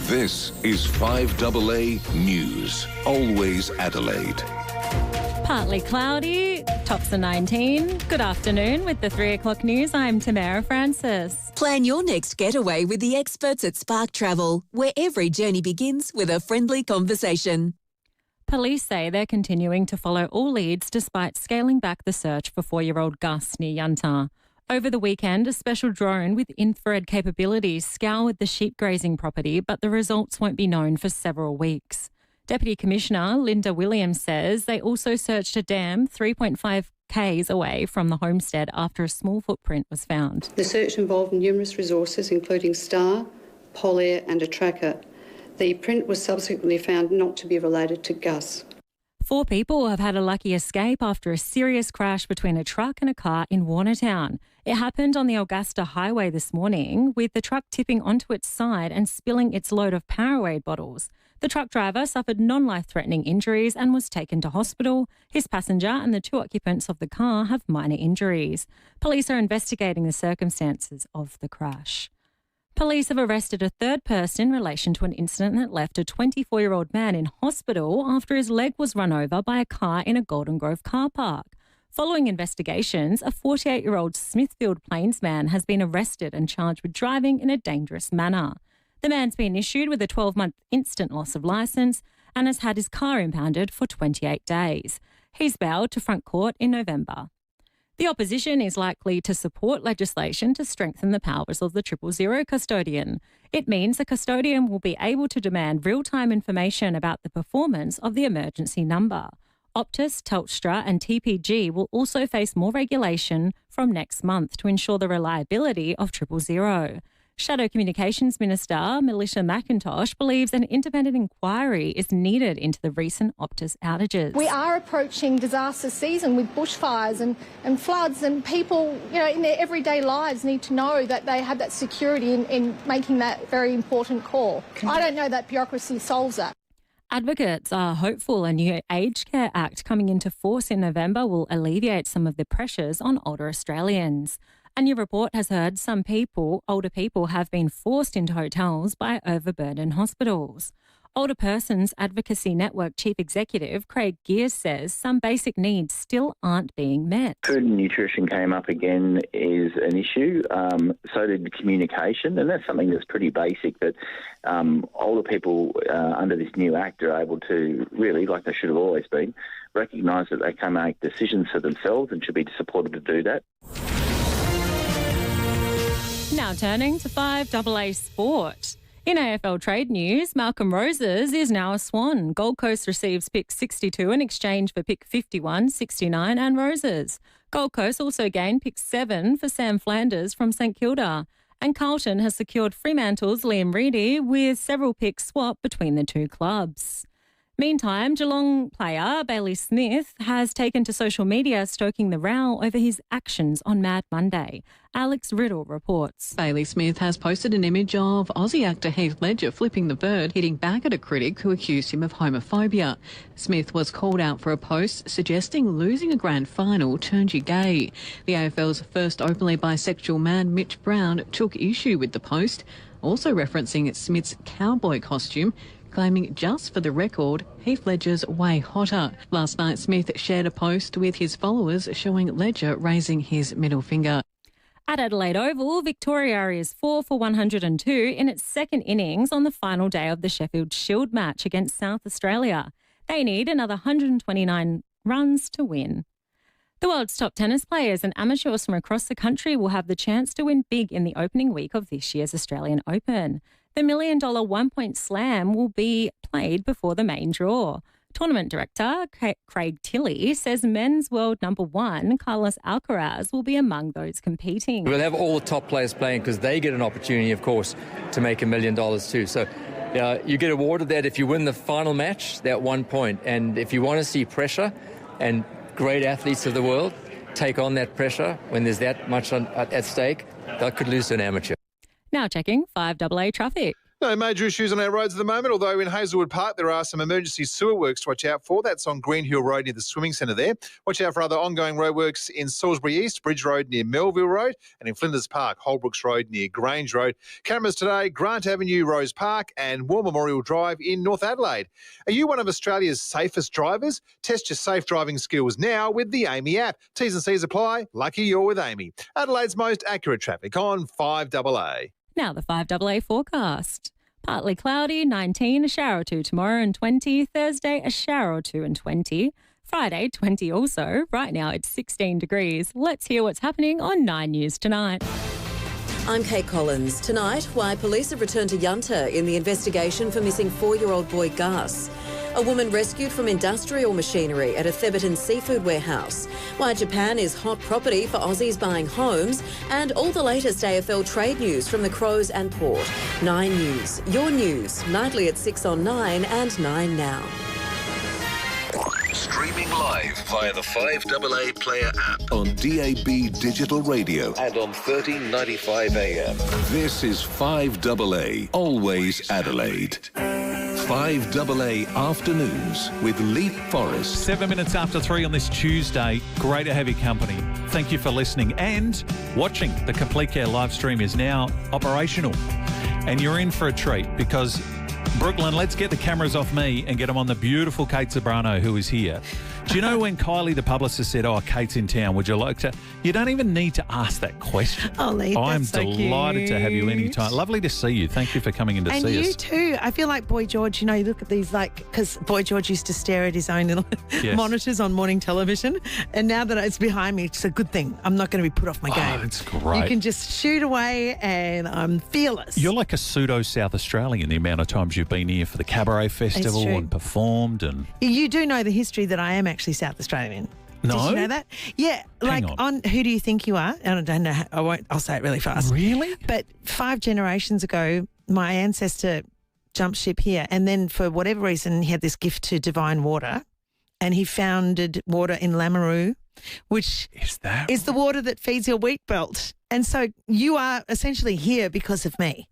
This is 5AA News. Always Adelaide. Partly cloudy, tops of 19. Good afternoon. With the 3 o'clock news, I'm Tamara Francis. Plan your next getaway with the experts at Spark Travel, where every journey begins with a friendly conversation. Police say they're continuing to follow all leads despite scaling back the search for 4-year-old Gus near Yunta. Over the weekend, a special drone with infrared capabilities scoured the sheep grazing property, but the results won't be known for several weeks. Deputy Commissioner Linda Williams says they also searched a dam 3.5 k's away from the homestead after a small footprint was found. The search involved numerous resources, including star, polair and a tracker. The print was subsequently found not to be related to Gus. 4 people have had a lucky escape after a serious crash between a truck and a car in Warnertown. It happened on the Augusta Highway this morning, with the truck tipping onto its side and spilling its load of Powerade bottles. The truck driver suffered non-life-threatening injuries and was taken to hospital. His passenger and the 2 occupants of the car have minor injuries. Police are investigating the circumstances of the crash. Police have arrested a 3rd person in relation to an incident that left a 24-year-old man in hospital after his leg was run over by a car in a Golden Grove car park. Following investigations, a 48-year-old Smithfield Plains man has been arrested and charged with driving in a dangerous manner. The man's been issued with a 12-month instant loss of licence and has had his car impounded for 28 days. He's bailed to front court in November. The opposition is likely to support legislation to strengthen the powers of the 000 custodian. It means the custodian will be able to demand real-time information about the performance of the emergency number. Optus, Telstra and TPG will also face more regulation from next month to ensure the reliability of 000. Shadow Communications Minister Melissa McIntosh believes an independent inquiry is needed into the recent Optus outages. We are approaching disaster season with bushfires and floods, and people, in their everyday lives need to know that they have that security in making that very important call. I don't know that bureaucracy solves that. Advocates are hopeful a new Aged Care Act coming into force in November will alleviate some of the pressures on older Australians. A new report has heard some older people have been forced into hotels by overburdened hospitals. Older Persons Advocacy Network Chief Executive Craig Gears says some basic needs still aren't being met. Food and nutrition came up again is an issue. So did communication, and that's something that's pretty basic that older people under this new Act are able to really, like they should have always been, recognise that they can make decisions for themselves and should be supported to do that. Now turning to 5AA Sport. In AFL trade news, Malcolm Roses is now a Swan. Gold Coast receives pick 62 in exchange for pick 51, 69 and Roses. Gold Coast also gained pick 7 for Sam Flanders from St Kilda. And Carlton has secured Fremantle's Liam Reedy with several picks swapped between the 2 clubs. Meantime, Geelong player Bailey Smith has taken to social media stoking the row over his actions on Mad Monday. Alex Riddle reports. Bailey Smith has posted an image of Aussie actor Heath Ledger flipping the bird, hitting back at a critic who accused him of homophobia. Smith was called out for a post suggesting losing a grand final turned you gay. The AFL's first openly bisexual man, Mitch Brown, took issue with the post, also referencing Smith's cowboy costume, claiming just for the record, Heath Ledger's way hotter. Last night, Smith shared a post with his followers showing Ledger raising his middle finger. At Adelaide Oval, Victoria is 4 for 102 in its second innings on the final day of the Sheffield Shield match against South Australia. They need another 129 runs to win. The world's top tennis players and amateurs from across the country will have the chance to win big in the opening week of this year's Australian Open. The $1 million one-point slam will be played before the main draw. Tournament director Craig Tilley says men's world number 1, Carlos Alcaraz, will be among those competing. We'll have all the top players playing because they get an opportunity, of course, to make $1 million too. So you get awarded that if you win the final match, that 1 point. And if you want to see pressure and great athletes of the world take on that pressure when there's that much at stake, they could lose to an amateur. Now checking 5AA traffic. No major issues on our roads at the moment, although in Hazelwood Park there are some emergency sewer works to watch out for. That's on Green Hill Road near the swimming centre there. Watch out for other ongoing roadworks in Salisbury East, Bridge Road near Melville Road, and in Flinders Park, Holbrooks Road near Grange Road. Cameras today, Grant Avenue, Rose Park and War Memorial Drive in North Adelaide. Are you one of Australia's safest drivers? Test your safe driving skills now with the Amy app. T's and C's apply. Lucky you're with Amy. Adelaide's most accurate traffic on 5AA. Now the 5AA forecast. Partly cloudy, 19, a shower or two tomorrow and 20. Thursday, a shower or two and 20. Friday, 20 also. Right now it's 16 degrees. Let's hear what's happening on 9 News Tonight. I'm Kate Collins. Tonight, why police have returned to Yunta in the investigation for missing 4-year-old boy Gus. A woman rescued from industrial machinery at a Theberton seafood warehouse. Why Japan is hot property for Aussies buying homes. And all the latest AFL trade news from the Crows and Port. 9 News, your news, nightly at 6 on 9 and 9 now. Streaming live via the 5AA Player app on DAB Digital Radio and on 1395 AM. This is 5AA, always Adelaide. 5AA Afternoons with Leith, Forrest. 7 minutes after 3 on this Tuesday. Great to have your company. Thank you for listening and watching. The Complete Care live stream is now operational. And you're in for a treat because, Brooklyn, let's get the cameras off me and get them on the beautiful Kate Sobrano, who is here. Do you know when Kylie, the publicist, said, Kate's in town, would you like to? You don't even need to ask that question. Oh, Leith, I'm that's so delighted cute. to have you anytime. Lovely to see you. Thank you for coming in to see us. And you too. I feel like Boy George, you look at these, because Boy George used to stare at his own little monitors on morning television. And now that it's behind me, it's a good thing. I'm not going to be put off my game. It's great. You can just shoot away and I'm fearless. You're like a pseudo-South Australian, the amount of times you've been here for the Cabaret Festival and performed. And you do know the history that I am actually South Australian. No? Did you know that? Yeah. Hang on Who Do You Think You Are? And I don't know. I'll say it really fast. Really? But 5 generations ago, my ancestor jumped ship here. And then for whatever reason, he had this gift to divine water. And he founded water in Lameroo, which is the water that feeds your wheat belt. And so you are essentially here because of me.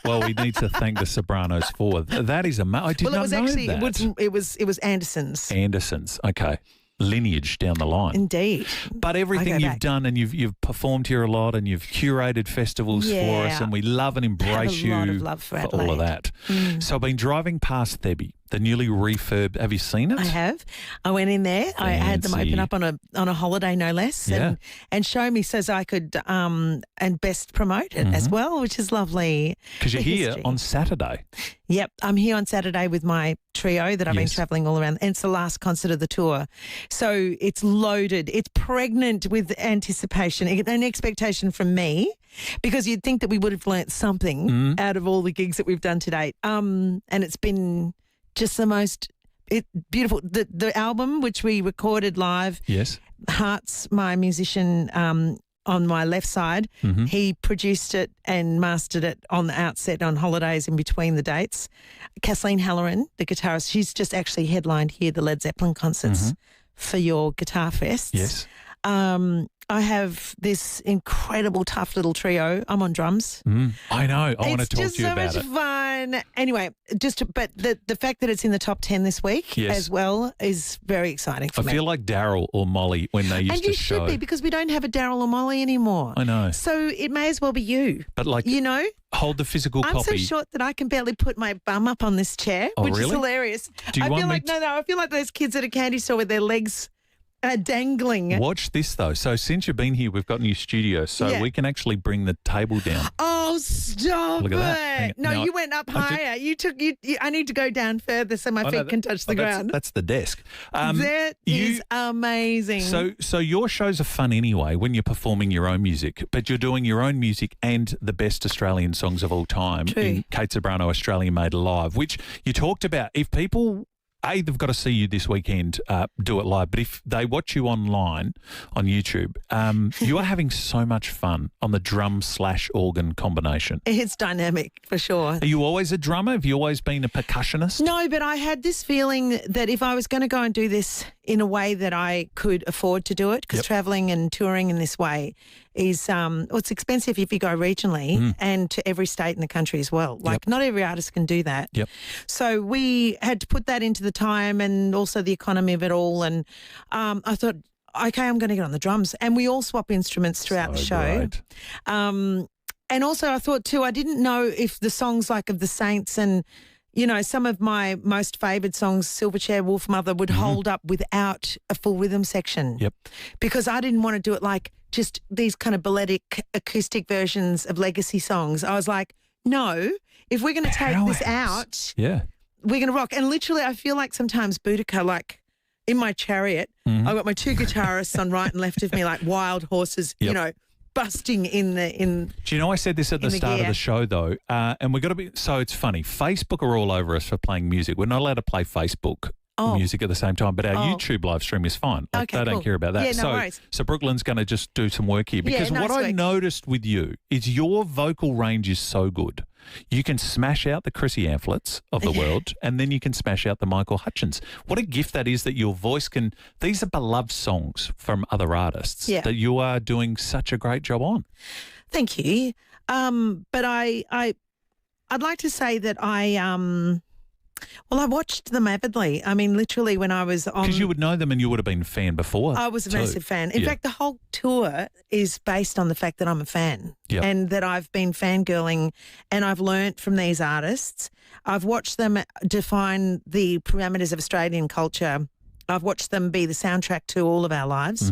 Well, we need to thank the Sobranos for that. Is amazing. I did not know that. It was Anderson's. Anderson's. Okay. Lineage down the line. Indeed. But everything you've done, and you've performed here a lot, and you've curated festivals for us, and we love and embrace you have a lot of love for all of that. So I've been driving past Thebe, the newly refurbed. Have you seen it? I have. I went in there. I had them open up on a holiday, no less, and show me so I could and best promote it as well, which is lovely. Because you're here on Saturday. Yep, I'm here on Saturday with my trio that I've been travelling all around, and it's the last concert of the tour. So it's loaded. It's pregnant with anticipation and expectation from me, because you'd think that we would have learnt something out of all the gigs that we've done to date. And it's been just the most beautiful. The album, which we recorded live, Hearts, my musician, on my left side, he produced it and mastered it on the outset on holidays in between the dates. Kathleen Halloran, the guitarist, she's just actually headlined here the Led Zeppelin concerts for your Guitar Fests. Yes. I have this incredible tough little trio. I'm on drums. I know. I want to talk to you about it. It's just so much fun. Anyway, but the fact that it's in the top 10 this week as well is very exciting for me. I feel like Daryl or Molly when they used to show. And you should be, because we don't have a Daryl or Molly anymore. I know. So it may as well be you. But hold the physical copy. I'm so short that I can barely put my bum up on this chair, which is hilarious. I feel like those kids at a candy store with their legs dangling. Watch this, though. So since you've been here, we've got a new studio, so we can actually bring the table down. Oh, stop Look at that. it. No, you went up higher. I need to go down further so my feet can touch the ground. That's the desk. That is amazing. So your shows are fun anyway when you're performing your own music, but you're doing your own music and the best Australian songs of all time in Kate Sobrano Australian Made Live, which you talked about. If people... they've got to see you this weekend, do it live. But if they watch you online on YouTube, you are having so much fun on the drum/organ combination. It's dynamic for sure. Are you always a drummer? Have you always been a percussionist? No, but I had this feeling that if I was going to go and do this in a way that I could afford to do it, because travelling and touring in this way is it's expensive if you go regionally and to every state in the country as well. Like not every artist can do that. So we had to put that into the time and also the economy of it all. And I thought, okay, I'm going to get on the drums. And we all swap instruments throughout the show. And also I thought too, I didn't know if the songs like of the Saints and, you know, some of my most favoured songs, Silverchair, Wolf Mother, would hold up without a full rhythm section. Because I didn't want to do it like just these kind of balletic acoustic versions of legacy songs. I was like, no, if we're going to take this out, we're going to rock. And literally I feel like sometimes Boudica, like in my chariot, I've got my two guitarists on right and left of me like wild horses, you know, busting in the Do you know I said this at the start of the show though, and we've got to be, so it's funny, Facebook are all over us for playing music. We're not allowed to play Facebook music at the same time, but our YouTube live stream is fine. Like, they don't care about that. Yeah, no worries. So Brooklyn's going to just do some work here, because what I noticed with you is your vocal range is so good. You can smash out the Chrissy Amphletts of the world, and then you can smash out the Michael Hutchins. What a gift that is, that your voice can, these are beloved songs from other artists that you are doing such a great job on. Thank you. But I'd like to say that I watched them avidly. I mean, literally when I was on... Because you would know them and you would have been a fan before. I was a massive fan. In fact, the whole tour is based on the fact that I'm a fan and that I've been fangirling and I've learnt from these artists. I've watched them define the parameters of Australian culture. I've watched them be the soundtrack to all of our lives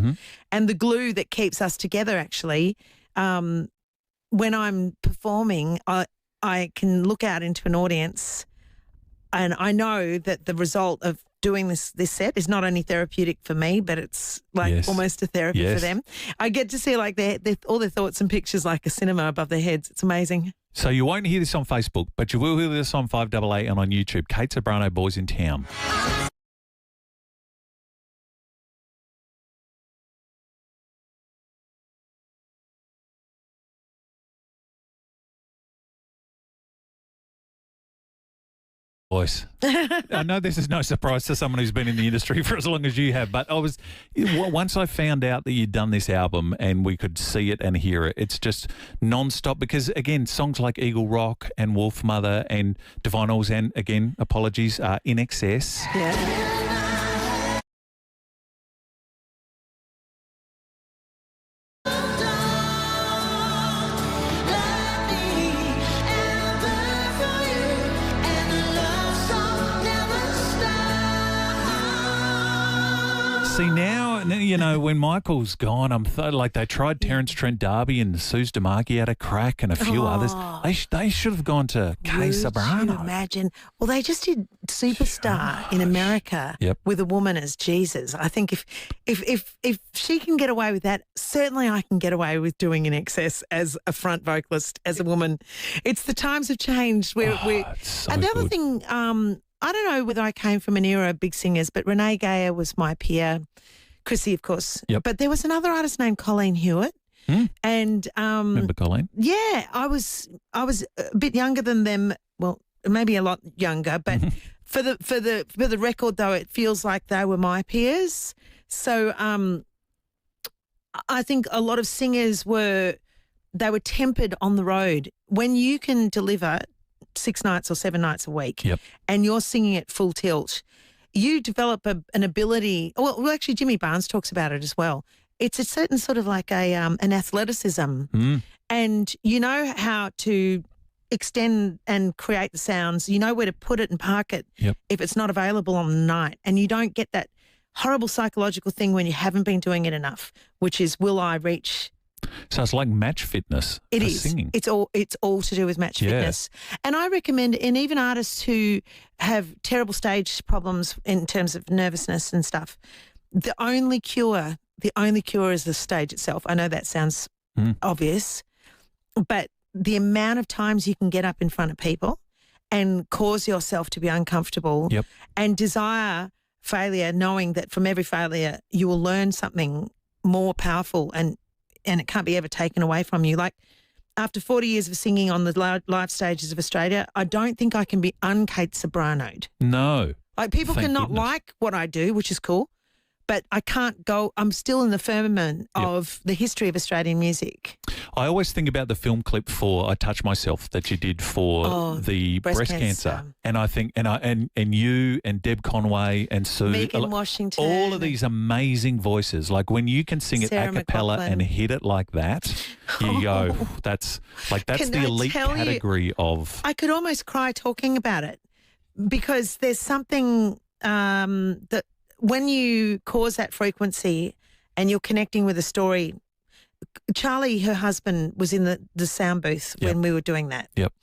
and the glue that keeps us together, actually. When I'm performing, I can look out into an audience and I know that the result of doing this set is not only therapeutic for me, but it's like almost a therapy for them. I get to see like all their thoughts and pictures like a cinema above their heads. It's amazing. So you won't hear this on Facebook, but you will hear this on 5AA and on YouTube. Kate Sobrano, Boys in Town. Voice. I know this is no surprise to someone who's been in the industry for as long as you have, but once I found out that you'd done this album and we could see it and hear it, it's just non-stop, because again, songs like Eagle Rock and Wolf Mother and Divine Oils and again, apologies, In Excess. See, now, you know, when Michael's gone, I'm like they tried Terence Trent D'Arby and Suze DeMarchi had a crack and a few others. They should have gone to Kay Sobrano. Would you imagine? Well, they just did Superstar in America with a woman as Jesus. I think if she can get away with that, certainly I can get away with doing In Excess as a front vocalist, as a woman. It's the times have changed. And the other thing, I don't know whether I came from an era of big singers, but Renee Gayer was my peer. Chrissy, of course. But there was another artist named Colleen Hewitt. And remember Colleen? Yeah, I was a bit younger than them. Well, maybe a lot younger, but for the record though, it feels like they were my peers. So I think a lot of singers were tempered on the road. When you can deliver 6 nights or 7 nights a week and you're singing at full tilt, you develop an ability. Well, actually, Jimmy Barnes talks about it as well. It's a certain sort of like an athleticism, and you know how to extend and create the sounds. You know where to put it and park it if it's not available on the night, and you don't get that horrible psychological thing when you haven't been doing it enough, which is, will I reach? So it's like match fitness. It is. Singing. It's all to do with match fitness. And I recommend, and even artists who have terrible stage problems in terms of nervousness and stuff, the only cure is the stage itself. I know that sounds obvious, but the amount of times you can get up in front of people and cause yourself to be uncomfortable and desire failure, knowing that from every failure you will learn something more powerful and it can't be ever taken away from you. Like, after 40 years of singing on the live stages of Australia, I don't think I can be un-Kate Sobrano'd. No. Like, people cannot like what I do, which is cool, but I can't go. I'm still in the firmament of the history of Australian music. I always think about the film clip for "I Touch Myself" that you did for the breast cancer, and I think and you and Deb Conway and Sue, Megan Washington, all of these amazing voices. Like when you can sing it a cappella and hit it like that, you go, that's the elite category of. I could almost cry talking about it because there's something that when you cause that frequency and you're connecting with a story. Charlie, her husband, was in the sound booth when we were doing that. Yep.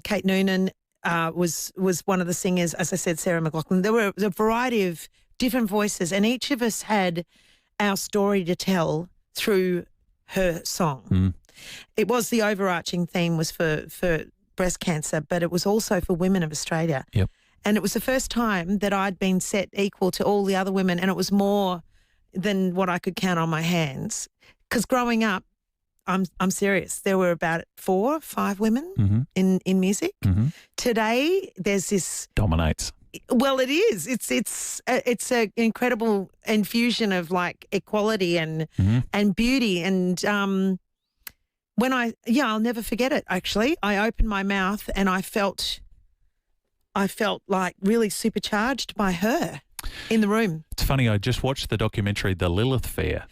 Kate Noonan was one of the singers. As I said, Sarah McLachlan. There were a variety of different voices, and each of us had our story to tell through her song. Mm. It was the overarching theme was for breast cancer, but it was also for women of Australia. Yep. And it was the first time that I'd been set equal to all the other women, and it was more than what I could count on my hands. Because growing up, I'm serious. There were about 4 or 5 women in music. Mm-hmm. Today, there's this dominates. Well, it is. It's an incredible infusion of like equality and beauty. And when I'll never forget it. Actually, I opened my mouth and I felt like really supercharged by her in the room. It's funny, I just watched the documentary The Lilith Fair,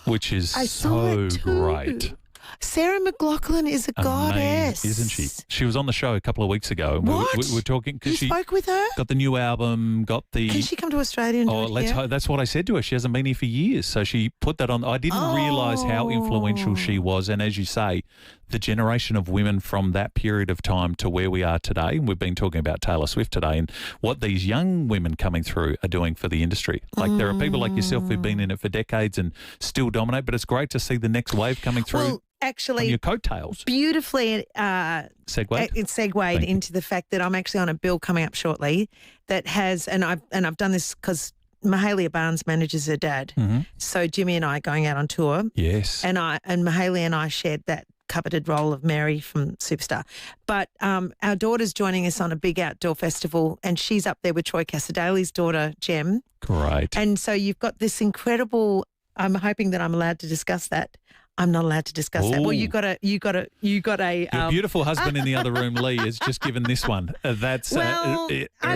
which is so great. Sarah McLachlan is a goddess, isn't she? She was on the show a couple of weeks ago. What? We were talking because she spoke with her. Got the new album. Can she come to Australia? And let's hope. That's what I said to her. She hasn't been here for years, so she put that on. I didn't realise how influential she was, and as you say, the generation of women from that period of time to where we are today. And we've been talking about Taylor Swift today, and what these young women coming through are doing for the industry. Like there are people like yourself who've been in it for decades and still dominate. But it's great to see the next wave coming through. Well, actually, on your coattails. Beautifully segued. It's segued into the fact that I'm actually on a bill coming up shortly that has, and I've done this because Mahalia Barnes manages her dad. Mm-hmm. So Jimmy and I are going out on tour. Yes. And Mahalia and I shared that coveted role of Mary from Superstar. But our daughter's joining us on a big outdoor festival, and she's up there with Troy Cassadaly's daughter, Jem. Great. And so you've got this incredible. I'm hoping that I'm allowed to discuss that. I'm not allowed to discuss that. Well, you got a. Your beautiful husband in the other room, Lee, has just given this one. That's I've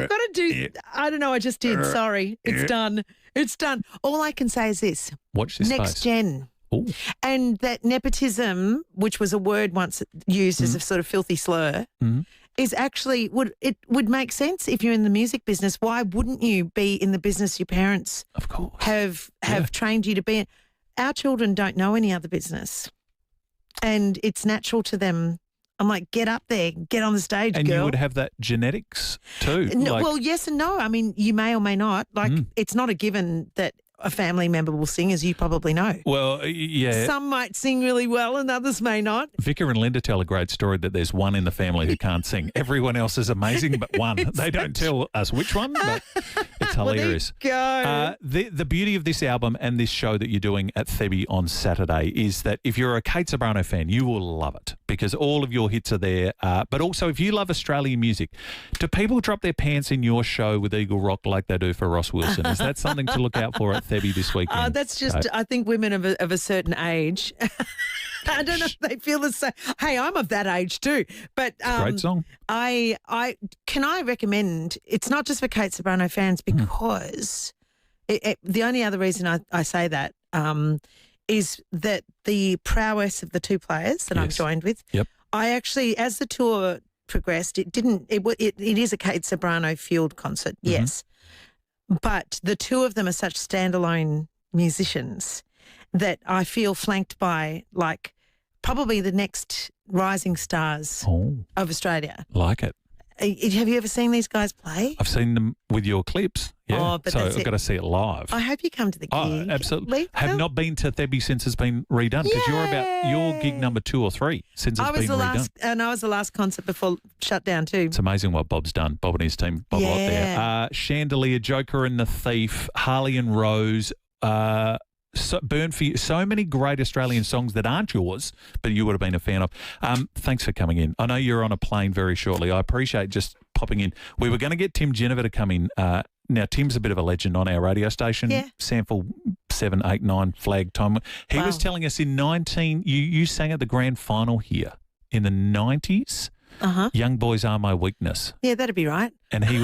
got to do. I don't know. I just did. Sorry, it's done. It's done. All I can say is this: watch this next space. gen. Ooh. And that nepotism, which was a word once used as a sort of filthy slur, is actually would make sense if you're in the music business. Why wouldn't you be in the business your parents, of course, have trained you to be in? Our children don't know any other business, and it's natural to them. I'm like, get up there, get on the stage, and girl. You would have that genetics too. Well, yes and no. I mean, you may or may not. Like, it's not a given that a family member will sing, as you probably know. Well, yeah. Some might sing really well and others may not. Vicar and Linda tell a great story that there's one in the family who can't sing. Everyone else is amazing but one. They don't tell us which one, but it's hilarious. Well, there you go. The beauty of this album and this show that you're doing at FIVEAA on Saturday is that if you're a Kate Ceberano fan, you will love it because all of your hits are there. But also, if you love Australian music, do people drop their pants in your show with Eagle Rock like they do for Ross Wilson? Is that something to look out for at FIVEAA this weekend? That's just, I think women of a certain age. I don't know if they feel the same. Hey, I'm of that age too. But great song. I recommend, it's not just for Kate Ceberano fans because the only other reason I say that is that the prowess of the two players that I'm joined with. Yep. I actually, as the tour progressed, it is a Kate Ceberano fueled concert, yes. But the two of them are such standalone musicians that I feel flanked by like probably the next rising stars of Australia. Like it. Have you ever seen these guys play? I've seen them with your clips. Yeah. But so I've got to see it live. I hope you come to the gig. Oh, absolutely. Have not been to FIVEAA since it's been redone because you're about your gig number 2 or 3 since it's been redone. And I was the last concert before shutdown too. It's amazing what Bob's done. Bob and his team. Bob Lott there. Chandelier, Joker and the Thief, Harley and Rose, Burn for You. So many great Australian songs that aren't yours, but you would have been a fan of. Thanks for coming in. I know you're on a plane very shortly. I appreciate just popping in. We were going to get Tim Jennifer to come in Now, Tim's a bit of a legend on our radio station. Yeah. Sample 789 flag time. He was telling us you sang at the grand final here in the 90s. Young Boys Are My Weakness. Yeah, that'd be right. And he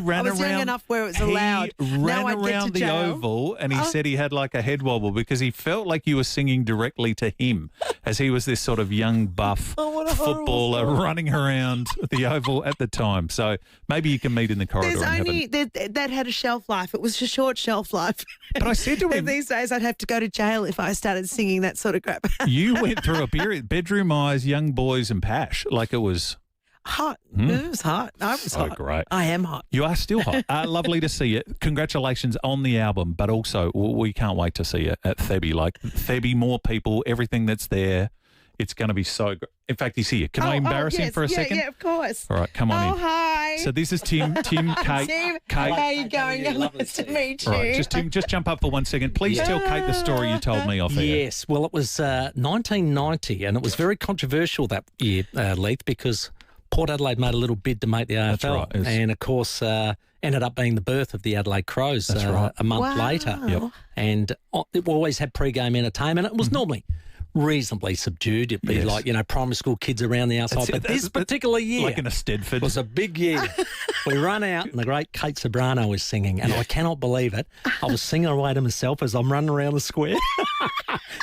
ran I was around. young enough where it was allowed. He ran around the oval, and he said he had like a head wobble because he felt like you were singing directly to him, as he was this sort of young buff footballer running around the oval at the time. So maybe you can meet in the corridor. That had a shelf life. It was a short shelf life. But I said to him, these days I'd have to go to jail if I started singing that sort of crap. You went through a period, Bedroom Eyes, Young Boys, and Pash, like it was. Hot. It was hot. I was hot. Great. I am hot. You are still hot. Lovely to see you. Congratulations on the album, but also we can't wait to see you at FIVEAA. Like FIVEAA, more people, everything that's there. It's going to be so good. In fact, he's here. Can I embarrass him for a second? Yeah, of course. All right, come on in. Oh, hi. So this is Tim, Kate. Tim, Kate. how are you going? Nice to meet you. All right, Tim, just jump up for 1 second. Please tell Kate the story you told me off air. Yes, well, it was 1990, and it was very controversial that year, Leith, because Port Adelaide made a little bid to make the AFL. That's right. And, of course, ended up being the birth of the Adelaide Crows a month later. Yep. And it always had pre-game entertainment. It was normally reasonably subdued. It'd be like, primary school kids around the outside. But this particular year... Like in a Stedford. Was a big year. We run out and the great Kate Sobrano was singing, and I cannot believe it. I was singing away to myself as I'm running around the square.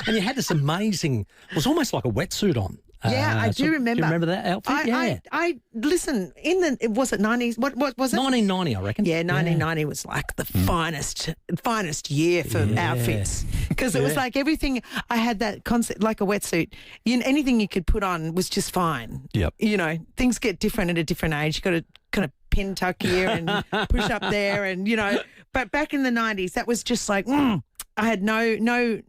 And you had this amazing... It was almost like a wetsuit on. Yeah, I do remember. Do you remember that outfit? I listen, was it 90s? What was it? 1990, I reckon. Yeah, 1990 was like the finest year for outfits, because it was like everything. I had that concept, like a wetsuit. Anything you could put on was just fine. Yep. Things get different at a different age. You got to kind of pin tuck here and push up there, and But back in the 90s, that was just like I had no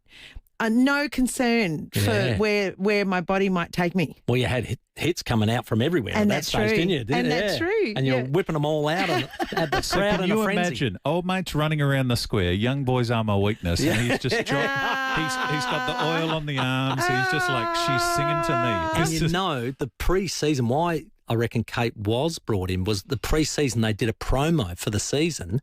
concern for where my body might take me. Well, you had hits coming out from everywhere at that stage, didn't you? That's true. And you're whipping them all out and had the crowd in a frenzy. Can you imagine old mates running around the square, Young Boys Are My Weakness, and he's just he's got the oil on the arms. He's just like, she's singing to me. And the pre-season, why I reckon Kate was brought in was the pre-season they did a promo for the season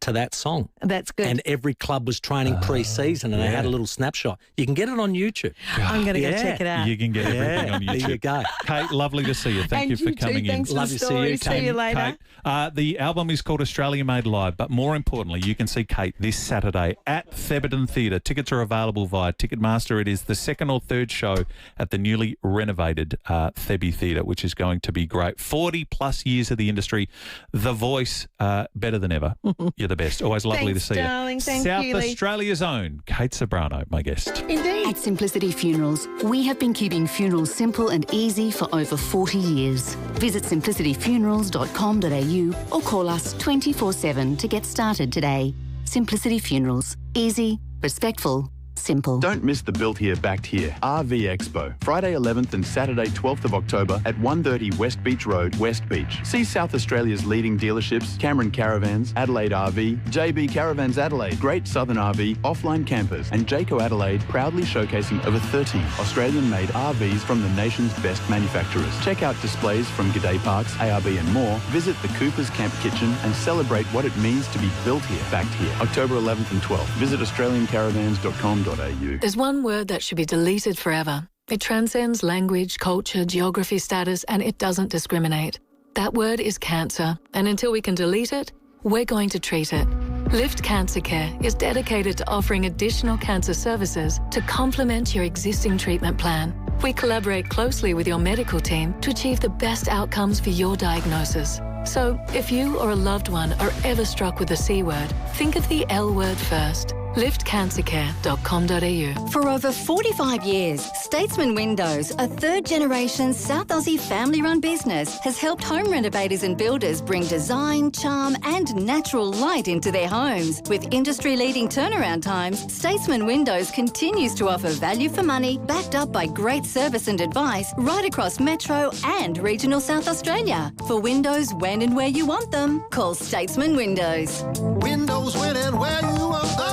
to that song. That's good. And every club was training pre-season and they had a little snapshot. You can get it on YouTube. I'm going to go check it out. You can get everything on YouTube. There you go. Kate, lovely to see you. Thank you for coming in. Thanks for the story. See you later. Kate, the album is called Australia Made Live, but more importantly, you can see Kate this Saturday at Theberton Theatre. Tickets are available via Ticketmaster. It is the second or third show at the newly renovated FIVEAA Theatre, which is going to be great. 40 plus years of the industry. The Voice, better than ever. You're the best. Always lovely to see darling. you. Thank South you, Leith. Australia's own Kate Sobrano, my guest. Indeed. At Simplicity Funerals, we have been keeping funerals simple and easy for over 40 years. Visit simplicityfunerals.com.au or call us 24/7 to get started today. Simplicity Funerals. Easy, respectful, simple. Don't miss the Built Here, Backed Here RV Expo, Friday 11th and Saturday 12th of October at 130 West Beach Road, West Beach. See South Australia's leading dealerships, Cameron Caravans, Adelaide RV, JB Caravans Adelaide, Great Southern RV, Offline Campers, and Jayco Adelaide proudly showcasing over 13 Australian-made RVs from the nation's best manufacturers. Check out displays from G'day Parks, ARB and more. Visit the Cooper's Camp Kitchen and celebrate what it means to be built here, backed here. October 11th and 12th. Visit australiancaravans.com.au. There's one word that should be deleted forever. It transcends language, culture, geography, status, and it doesn't discriminate. That word is cancer, and until we can delete it, we're going to treat it. Lift Cancer Care is dedicated to offering additional cancer services to complement your existing treatment plan. We collaborate closely with your medical team to achieve the best outcomes for your diagnosis. So, if you or a loved one are ever struck with the C word, think of the L word first. liftcancercare.com.au. For over 45 years, Statesman Windows, a third-generation South Aussie family-run business, has helped home renovators and builders bring design, charm and natural light into their homes. With industry-leading turnaround times, Statesman Windows continues to offer value for money, backed up by great service and advice right across Metro and regional South Australia. For windows when and where you want them, call Statesman Windows. Windows when and where you want them.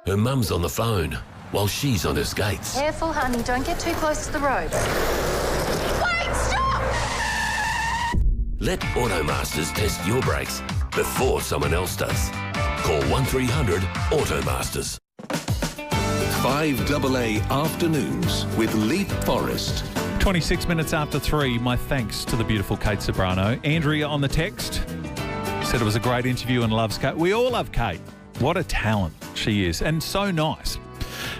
Her mum's on the phone while she's on her skates. Careful, honey. Don't get too close to the road. Wait, stop! Let Automasters test your brakes before someone else does. Call 1300 Automasters. 5AA Afternoons with Leith, Forrest. 26 minutes after 3, my thanks to the beautiful Kate Sobrano. Andrea on the text said it was a great interview and loves Kate. We all love Kate. What a talent she is, and so nice,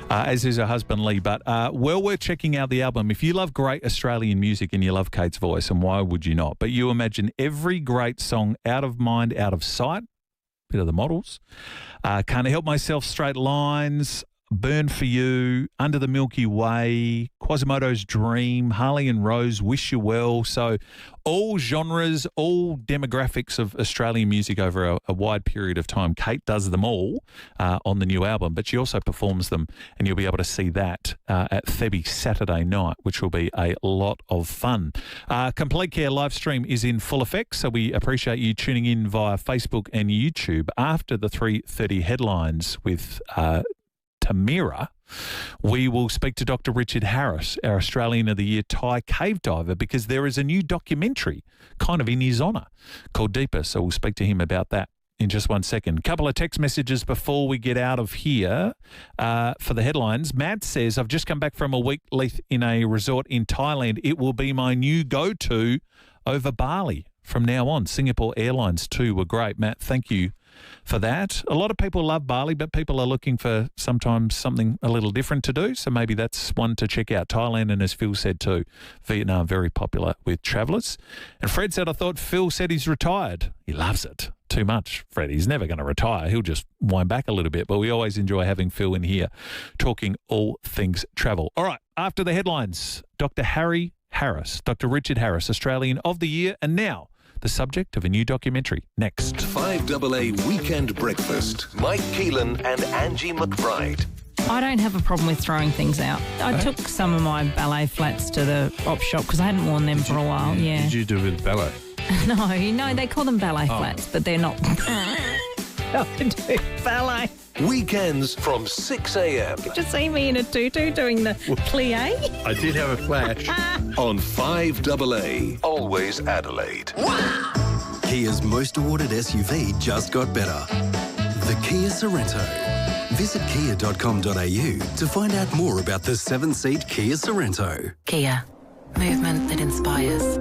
as is her husband Lee. But well worth checking out the album. If you love great Australian music and you love Kate's voice, and why would you not? But you imagine every great song, Out of Mind, Out of Sight, bit of the Models, Can't Help Myself, Straight Lines, Burn For You, Under the Milky Way, Quasimodo's Dream, Harley and Rose, Wish You Well. So all genres, all demographics of Australian music over a wide period of time. Kate does them all on the new album, but she also performs them, and you'll be able to see that at FIVEAA Saturday night, which will be a lot of fun. Complete Care live stream is in full effect, so we appreciate you tuning in via Facebook and YouTube after the 3:30 headlines with Tamira. We will speak to Dr. Richard Harris, our Australian of the Year Thai cave diver, because there is a new documentary kind of in his honour called Deeper. So we'll speak to him about that in just 1 second. Couple of text messages before we get out of here for the headlines. Matt says, I've just come back from a week, Leith, in a resort in Thailand. It will be my new go-to over Bali from now on. Singapore Airlines too were great. Matt, thank you for that. A lot of people love Bali, but people are looking for sometimes something a little different to do. So maybe that's one to check out. Thailand, and as Phil said too, Vietnam, very popular with travellers. And Fred said, I thought Phil said he's retired. He loves it too much, Fred. He's never going to retire. He'll just wind back a little bit. But we always enjoy having Phil in here talking all things travel. All right, after the headlines, Dr. Harry Harris, Dr. Richard Harris, Australian of the Year, and now the subject of a new documentary. Next. 5AA Weekend Breakfast. Mike Keelan and Angie McBride. I don't have a problem with throwing things out. I took some of my ballet flats to the op shop because I hadn't worn them for a while. Yeah. Did you do it with ballet? No, they call them ballet flats, but they're not. Nothing to do with ballet. Weekends from 6 a.m. Did you see me in a tutu doing the plie? I did have a flash. On 5AA, always Adelaide. Kia's most awarded SUV just got better. The Kia Sorento. Visit kia.com.au to find out more about the 7-seat Kia Sorento. Kia. Movement that inspires.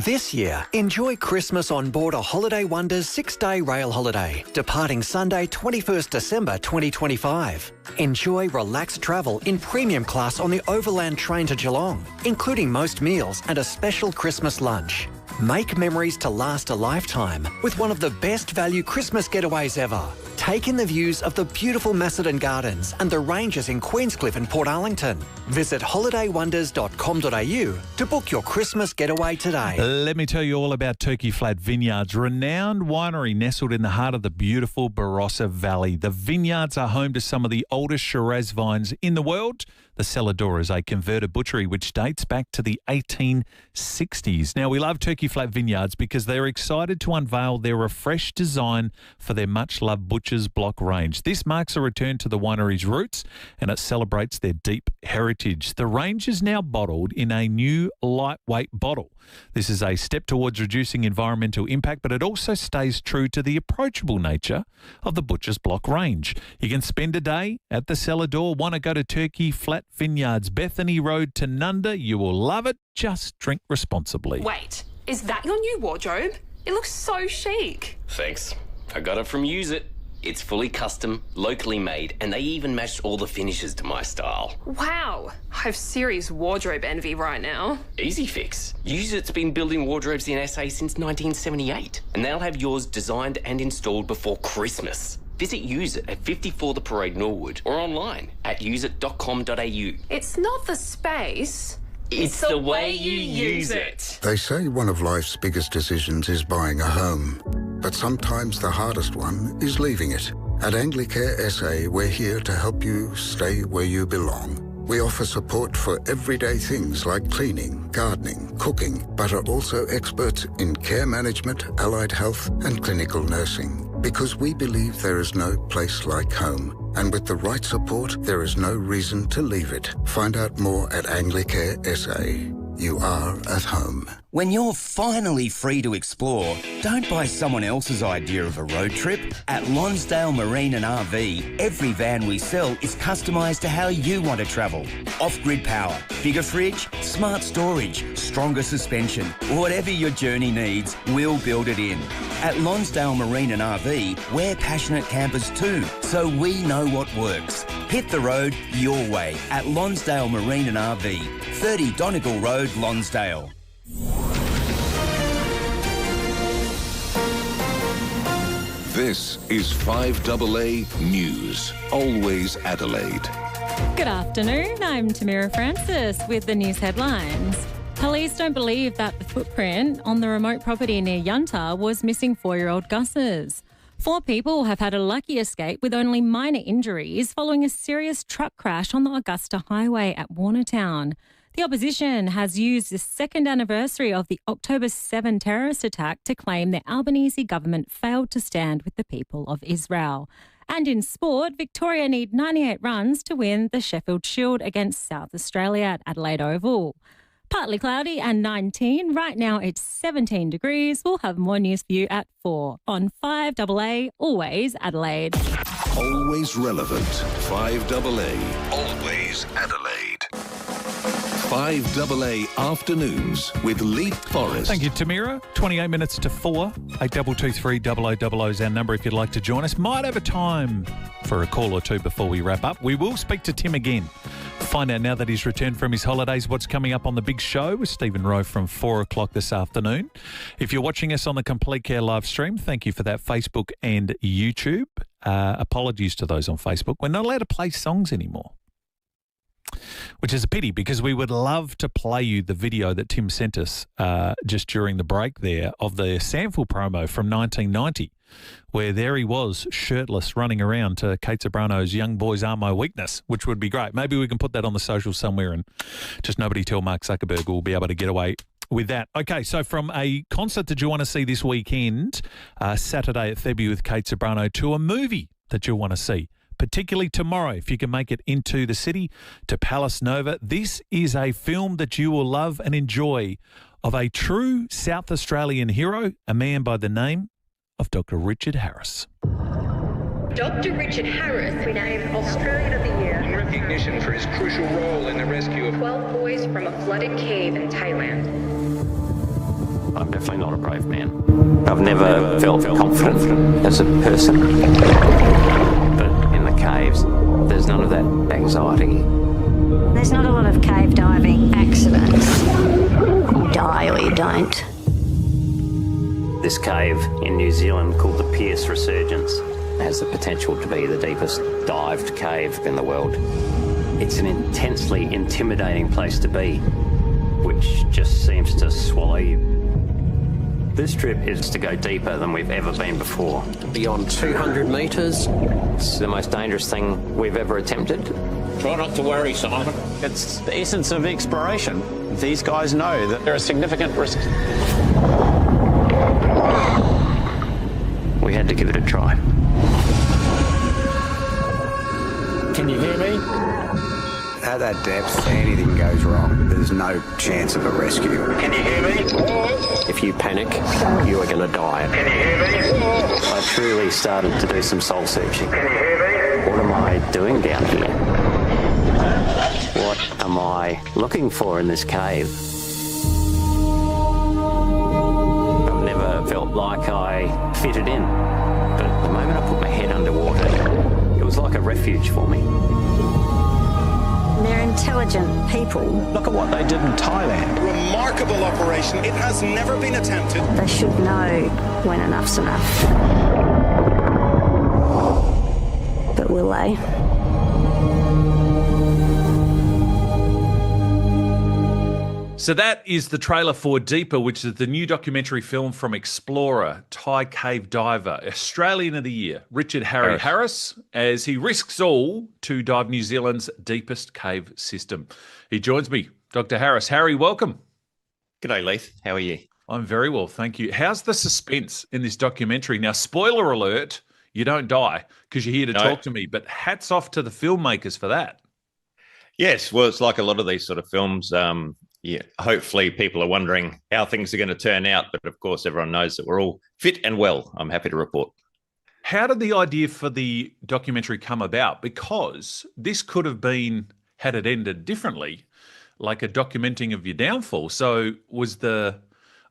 This year, enjoy Christmas on board a Holiday Wonders 6-day rail holiday, departing Sunday 21st December 2025. Enjoy relaxed travel in premium class on the overland train to Geelong, including most meals and a special Christmas lunch. Make memories to last a lifetime with one of the best value Christmas getaways ever. Take in the views of the beautiful Macedon Gardens and the ranges in Queenscliff and Port Arlington. Visit holidaywonders.com.au to book your Christmas getaway today. Let me tell you all about Turkey Flat Vineyards, renowned winery nestled in the heart of the beautiful Barossa Valley. The vineyards are home to some of the oldest Shiraz vines in the world. The cellar door is a converted butchery which dates back to the 1860s. Now, we love Turkey Flat Vineyards because they're excited to unveil their refreshed design for their much-loved Butcher's Block range. This marks a return to the winery's roots and it celebrates their deep heritage. The range is now bottled in a new lightweight bottle. This is a step towards reducing environmental impact, but it also stays true to the approachable nature of the Butcher's Block range. You can spend a day at the cellar door. Want to go to Turkey Flat Vineyards, Bethany Road, Tanunda? You will love it. Just drink responsibly. Wait, is that your new wardrobe? It looks so chic. Thanks. I got it from Use It. It's fully custom, locally made, and they even matched all the finishes to my style. Wow, I have serious wardrobe envy right now. Easy fix. Use It's been building wardrobes in SA since 1978, and they'll have yours designed and installed before Christmas. Visit Use It at 54 The Parade Norwood or online at useit.com.au. It's not the space. It's the way you use it. They say one of life's biggest decisions is buying a home, but sometimes the hardest one is leaving it. At Anglicare SA, we're here to help you stay where you belong. We offer support for everyday things like cleaning, gardening, cooking, but are also experts in care management, allied health, and clinical nursing. Because we believe there is no place like home. And with the right support, there is no reason to leave it. Find out more at Anglicare SA. You are at home. When you're finally free to explore, don't buy someone else's idea of a road trip. At Lonsdale Marine and RV, every van we sell is customised to how you want to travel. Off-grid power, bigger fridge, smart storage, stronger suspension. Whatever your journey needs, we'll build it in. At Lonsdale Marine and RV, we're passionate campers too, so we know what works. Hit the road your way at Lonsdale Marine and RV, 30 Donegal Road, Lonsdale. This is 5AA News, always Adelaide. Good afternoon, I'm Tamira Francis with the news headlines. Police don't believe that the footprint on the remote property near Yunta was missing 4-year-old Gus's. 4 people have had a lucky escape with only minor injuries following a serious truck crash on the Augusta Highway at Warnertown. The opposition has used the second anniversary of the October 7 terrorist attack to claim the Albanese government failed to stand with the people of Israel. And in sport, Victoria need 98 runs to win the Sheffield Shield against South Australia at Adelaide Oval. Partly cloudy and 19. Right now it's 17 degrees. We'll have more news for you at 4 on 5AA, always Adelaide. Always relevant. 5AA, always Adelaide. 5AA Afternoons with Leith, Forrest. Thank you, Tamira. 28 minutes to 4. 8223 0000 is our number if you'd like to join us. Might have a time for a call or two before we wrap up. We will speak to Tim again. Find out now that he's returned from his holidays what's coming up on the big show with Stephen Rowe from 4 o'clock this afternoon. If you're watching us on the Complete Care live stream, thank you for that, Facebook and YouTube. Apologies to those on Facebook. We're not allowed to play songs anymore, which is a pity because we would love to play you the video that Tim sent us just during the break there of the Sample promo from 1990, where there he was, shirtless, running around to Kate Sobrano's Young Boys Are My Weakness, which would be great. Maybe we can put that on the social somewhere and just nobody tell Mark Zuckerberg we'll be able to get away with that. Okay, so from a concert that you want to see this weekend, Saturday at FIVEAA with Kate Sobrano, to a movie that you'll want to see, particularly tomorrow, if you can make it into the city, to Palace Nova. This is a film that you will love and enjoy of a true South Australian hero, a man by the name of Dr. Richard Harris. Dr. Richard Harris, we named Australian of the Year in recognition for his crucial role in the rescue of 12 boys from a flooded cave in Thailand. I'm definitely not a brave man. I've never felt confident as a person. But in the caves, there's none of that anxiety. There's not a lot of cave diving accidents. You die or you don't. This cave in New Zealand, called the Pierce Resurgence, has the potential to be the deepest dived cave in the world. It's an intensely intimidating place to be, which just seems to swallow you. This trip is to go deeper than we've ever been before. beyond 200 metres. It's the most dangerous thing we've ever attempted. Try not to worry, Simon. It's the essence of exploration. These guys know that there are significant risks. We had to give it a try. Can you hear me? At that depth, anything goes wrong. There's no chance of a rescue. Can you hear me? If you panic, you are going to die. Can you hear me? I truly started to do some soul searching. Can you hear me? What am I doing down here? What am I looking for in this cave? I've never felt like I fitted in, but the moment I put my head underwater, it was like a refuge for me. They're intelligent people. Look at what they did in Thailand. Remarkable operation. It has never been attempted. They should know when enough's enough. But will they? So that is the trailer for Deeper, which is the new documentary film from explorer, Thai cave diver, Australian of the Year, Richard Harris, as he risks all to dive New Zealand's deepest cave system. He joins me, Dr. Harris. Harry, welcome. G'day, Leith. How are you? I'm very well, thank you. How's the suspense in this documentary? Now, spoiler alert, you don't die because you're here to talk to me, but hats off to the filmmakers for that. Yes, well, it's like a lot of these sort of films. Yeah, hopefully people are wondering how things are going to turn out. But of course, everyone knows that we're all fit and well, I'm happy to report. How did the idea for the documentary come about? Because this could have been, had it ended differently, like a documenting of your downfall. So was the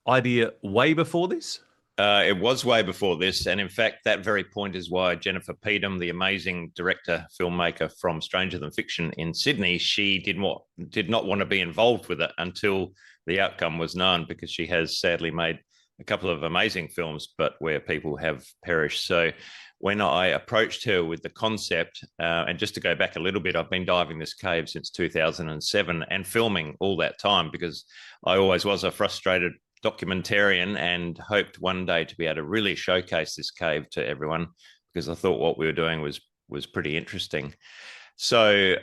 idea way before this? It was way before this. And in fact, that very point is why Jennifer Peedham, the amazing director, filmmaker from Stranger Than Fiction in Sydney, she did not want to be involved with it until the outcome was known, because she has sadly made a couple of amazing films, but where people have perished. So when I approached her with the concept, and just to go back a little bit, I've been diving this cave since 2007 and filming all that time, because I always was a frustrated documentarian and hoped one day to be able to really showcase this cave to everyone, because I thought what we were doing was pretty interesting. So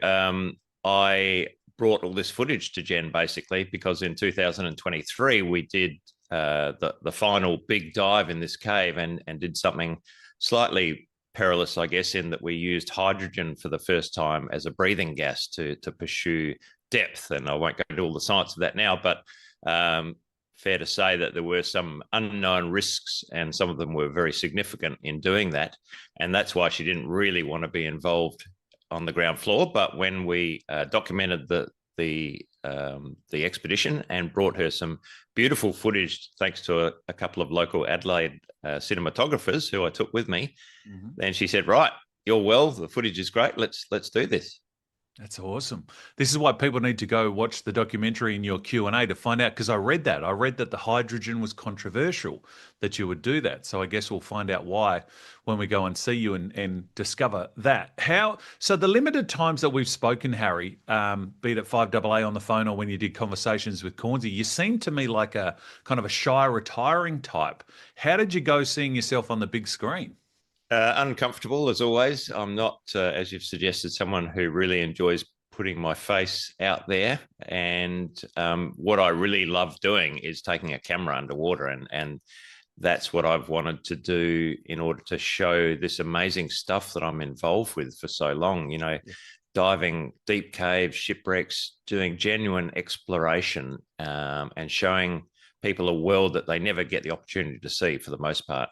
I brought all this footage to Jen, basically, because in 2023 we did the final big dive in this cave and did something slightly perilous, I guess, in that we used hydrogen for the first time as a breathing gas to pursue depth. And I won't go into all the science of that now, but fair to say that there were some unknown risks, and some of them were very significant in doing that. And that's why she didn't really want to be involved on the ground floor. But when we documented the expedition and brought her some beautiful footage, thanks to a couple of local Adelaide cinematographers who I took with me, then she said, "Right, you're well. The footage is great. Let's do this." That's awesome. This is why people need to go watch the documentary in your Q&A to find out, because I read that the hydrogen was controversial, that you would do that. So I guess we'll find out why when we go and see you and discover that. So the limited times that we've spoken, Harry, be it at 5AA on the phone or when you did conversations with Cornsey, you seem to me like a kind of a shy, retiring type. How did you go seeing yourself on the big screen? Uncomfortable, as always. I'm not, as you've suggested, someone who really enjoys putting my face out there. And what I really love doing is taking a camera underwater. And that's what I've wanted to do in order to show this amazing stuff that I'm involved with for so long. Diving deep caves, shipwrecks, doing genuine exploration, and showing people a world that they never get the opportunity to see for the most part,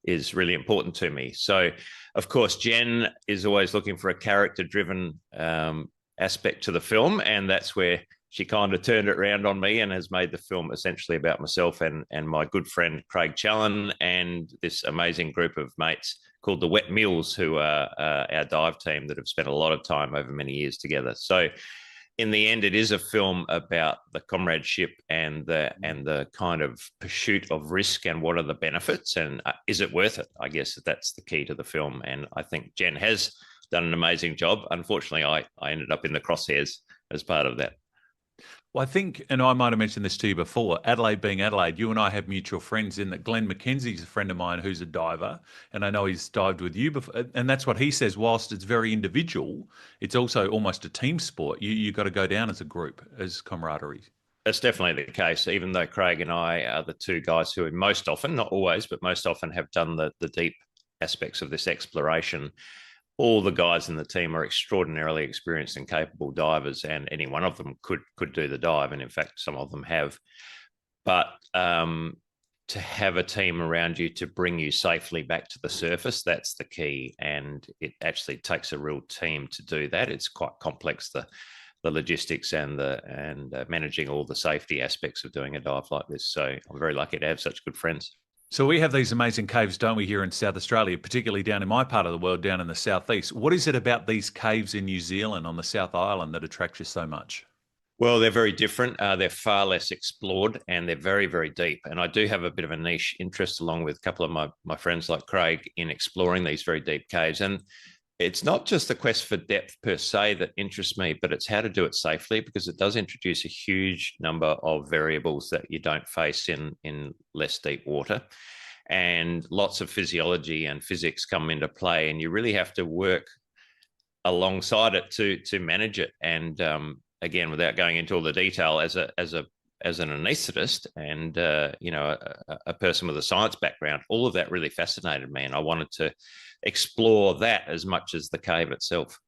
is really important to me. So, of course, Jen is always looking for a character-driven aspect to the film, and that's where she kind of turned it around on me and has made the film essentially about myself and my good friend Craig Challen and this amazing group of mates called the Wet Mules, who are our dive team that have spent a lot of time over many years together. So in the end, it is a film about the comradeship and the kind of pursuit of risk and what are the benefits and is it worth it? I guess that's the key to the film. And I think Jen has done an amazing job. Unfortunately, I ended up in the crosshairs as part of that. Well, I think, and I might have mentioned this to you before, Adelaide being Adelaide, you and I have mutual friends in that. Glenn McKenzie's a friend of mine who's a diver, and I know he's dived with you before. And that's what he says, whilst it's very individual, it's also almost a team sport. You got to go down as a group, as camaraderie. That's definitely the case, even though Craig and I are the two guys who most often, not always, but most often have done the deep aspects of this exploration. All the guys in the team are extraordinarily experienced and capable divers, and any one of them could do the dive. And in fact, some of them have. But to have a team around you to bring you safely back to the surface, that's the key. And it actually takes a real team to do that. It's quite complex, the logistics and managing all the safety aspects of doing a dive like this. So I'm very lucky to have such good friends. So we have these amazing caves, don't we, here in South Australia, particularly down in my part of the world, down in the southeast. What is it about these caves in New Zealand on the South Island that attracts you so much? Well, they're very different. They're far less explored and they're very, very deep. And I do have a bit of a niche interest, along with a couple of my friends like Craig, in exploring these very deep caves. And it's not just the quest for depth per se that interests me, but it's how to do it safely, because it does introduce a huge number of variables that you don't face in less deep water. And lots of physiology and physics come into play, and you really have to work alongside it to manage it. And again, without going into all the detail, as an anaesthetist and a person with a science background, all of that really fascinated me, and I wanted to explore that as much as the cave itself.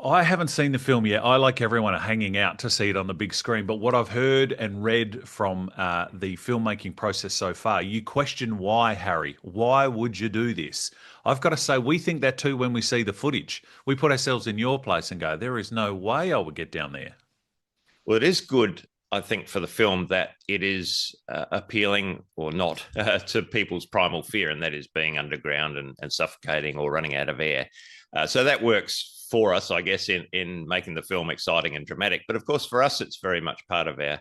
I haven't seen the film yet. I, like everyone, are hanging out to see it on the big screen. But what I've heard and read from the filmmaking process so far, you question why, Harry. Why would you do this? I've got to say, we think that too when we see the footage. We put ourselves in your place and go, there is no way I would get down there. Well, it is good, I think, for the film that it is appealing or not to people's primal fear, and that is being underground and suffocating or running out of air. So that works for us, I guess, in making the film exciting and dramatic. But of course, for us, it's very much part of our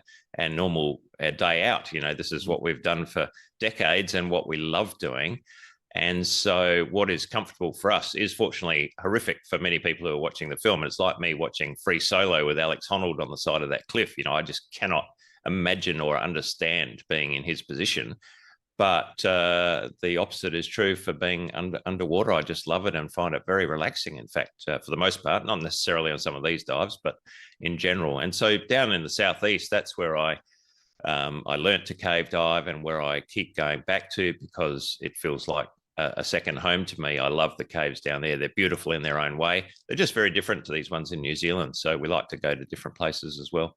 normal day out. You know, this is what we've done for decades and what we love doing. And so what is comfortable for us is fortunately horrific for many people who are watching the film. And it's like me watching Free Solo with Alex Honnold on the side of that cliff. You know, I just cannot imagine or understand being in his position. But the opposite is true for being underwater. I just love it and find it very relaxing, in fact, for the most part, not necessarily on some of these dives, but in general. And so down in the southeast, that's where I learnt to cave dive and where I keep going back to because it feels like a second home to me. I love the caves down there. They're beautiful in their own way. They're just very different to these ones in New Zealand. So we like to go to different places as well.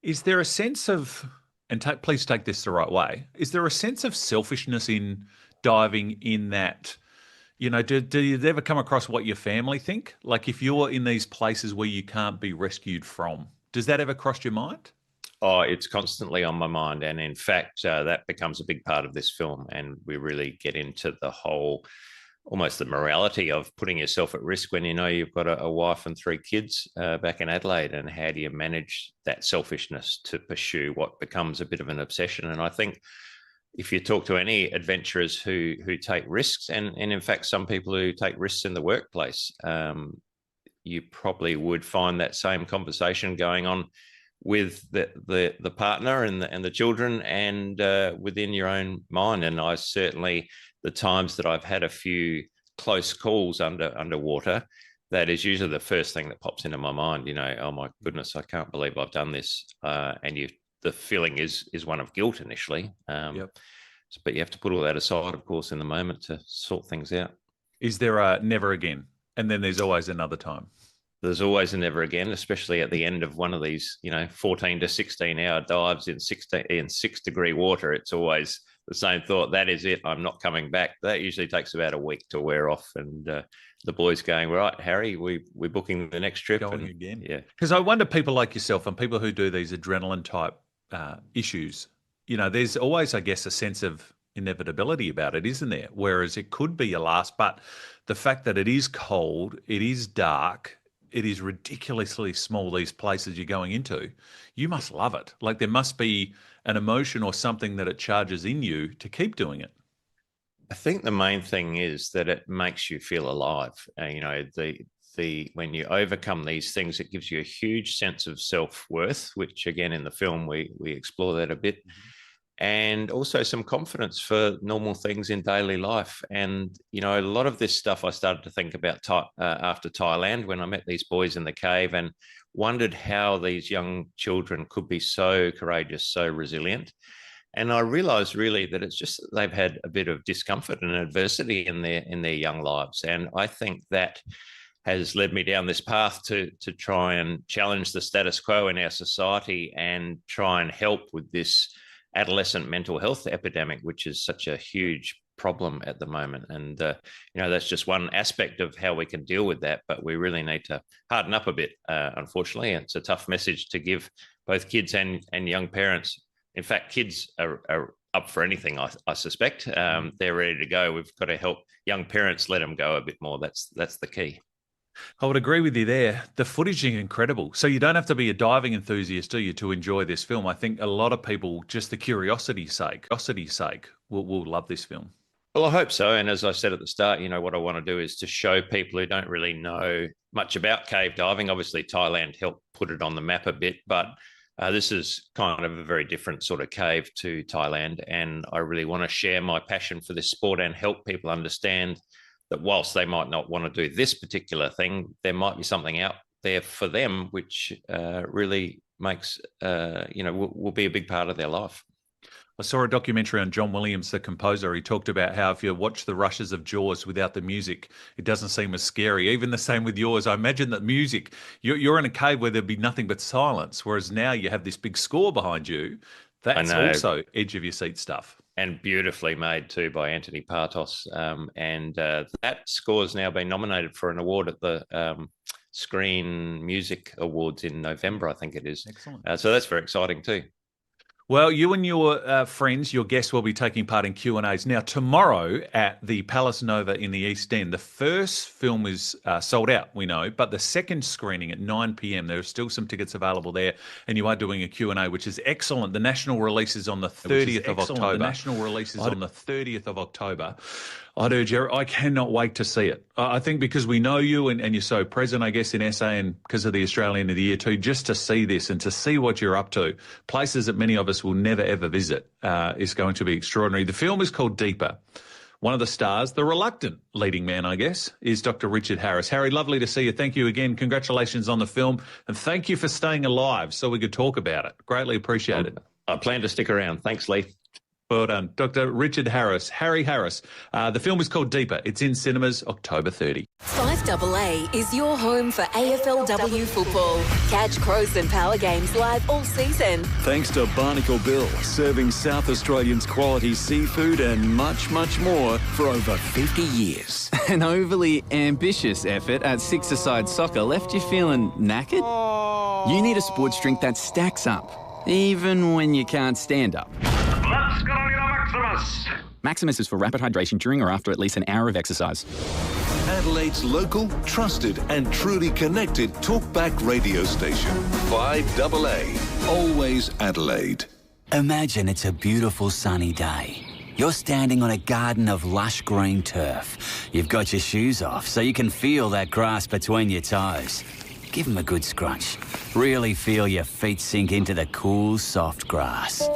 Is there a sense of... and please take this the right way, is there a sense of selfishness in diving in that, you know, do you ever come across what your family think? Like if you're in these places where you can't be rescued from, does that ever cross your mind? Oh, it's constantly on my mind. And in fact, that becomes a big part of this film. And we really get into the whole, almost the morality of putting yourself at risk when you know you've got a wife and 3 kids back in Adelaide, and how do you manage that selfishness to pursue what becomes a bit of an obsession. And I think if you talk to any adventurers who take risks, and in fact some people who take risks in the workplace, you probably would find that same conversation going on with the partner and the children and within your own mind. And I certainly, the times that I've had a few close calls underwater, that is usually the first thing that pops into my mind. You know, oh my goodness, I can't believe I've done this. And the feeling is one of guilt initially. But you have to put all that aside, of course, in the moment to sort things out. Is there a never again? And then there's always another time. There's always a never again, especially at the end of one of these, 14 to 16 hour dives in 6-degree water. It's always the same thought. That is it. I'm not coming back. That usually takes about a week to wear off. And the boys going, right, Harry, we're booking the next trip. Going again. Yeah. Because I wonder, people like yourself and people who do these adrenaline type issues, there's always, I guess, a sense of inevitability about it, isn't there? Whereas it could be your last, but the fact that it is cold, it is dark, it is ridiculously small, these places you're going into, you must love it. Like there must be an emotion or something that it charges in you to keep doing it. I think the main thing is that it makes you feel alive. When you overcome these things, it gives you a huge sense of self-worth, which again in the film we explore that a bit. Mm-hmm. And also some confidence for normal things in daily life. And, a lot of this stuff I started to think about after Thailand, when I met these boys in the cave and wondered how these young children could be so courageous, so resilient. And I realized really that it's just that they've had a bit of discomfort and adversity in their young lives. And I think that has led me down this path to try and challenge the status quo in our society and try and help with this adolescent mental health epidemic, which is such a huge problem at the moment. And, that's just one aspect of how we can deal with that, but we really need to harden up a bit, unfortunately. It's a tough message to give both kids and young parents. In fact, kids are up for anything, I suspect. They're ready to go. We've got to help young parents let them go a bit more. That's the key. I would agree with you there. The footage is incredible. So you don't have to be a diving enthusiast, do you, to enjoy this film? I think a lot of people, just the curiosity's sake, will love this film. Well, I hope so. And as I said at the start, what I want to do is to show people who don't really know much about cave diving. Obviously, Thailand helped put it on the map a bit, but this is kind of a very different sort of cave to Thailand. And I really want to share my passion for this sport and help people understand that whilst they might not want to do this particular thing, there might be something out there for them, which really makes, will be a big part of their life. I saw a documentary on John Williams, the composer. He talked about how if you watch the rushes of Jaws without the music, it doesn't seem as scary. Even the same with yours. I imagine that music, you're in a cave where there'd be nothing but silence, whereas now you have this big score behind you. That's also edge of your seat stuff. And beautifully made too by Anthony Partos. That score's now been nominated for an award at the Screen Music Awards in November, I think it is. Excellent. So that's very exciting too. Well, you and your friends, your guests will be taking part in Q&As. Now, tomorrow at the Palace Nova in the East End, the first film is sold out, we know, but the second screening at 9 p.m, there are still some tickets available there, and you are doing a Q&A, which is excellent. The national release is on the 30th of October. The national release is on the 30th of October. I'd urge you, I cannot wait to see it. I think because we know you and you're so present, I guess, in SA and because of the Australian of the Year too, just to see this and to see what you're up to, places that many of us will never, ever visit, is going to be extraordinary. The film is called Deeper. One of the stars, the reluctant leading man, I guess, is Dr. Richard Harris. Harry, lovely to see you. Thank you again. Congratulations on the film. And thank you for staying alive so we could talk about it. Greatly appreciated. I plan to stick around. Thanks, Leith. Well done. Dr. Richard Harris, Harry Harris. The film is called Deeper. It's in cinemas October 30. 5AA is your home for AFLW football. Catch Crows and Power games live all season. Thanks to Barnacle Bill, serving South Australians quality seafood and much, much more for over 50 years. An overly ambitious effort at six-a-side soccer left you feeling knackered? You need a sports drink that stacks up, even when you can't stand up. Let's go to Maximus. Maximus is for rapid hydration during or after at least an hour of exercise. Adelaide's local, trusted and truly connected talkback radio station. 5AA. Always Adelaide. Imagine it's a beautiful sunny day. You're standing on a garden of lush green turf. You've got your shoes off so you can feel that grass between your toes. Give them a good scrunch. Really feel your feet sink into the cool, soft grass.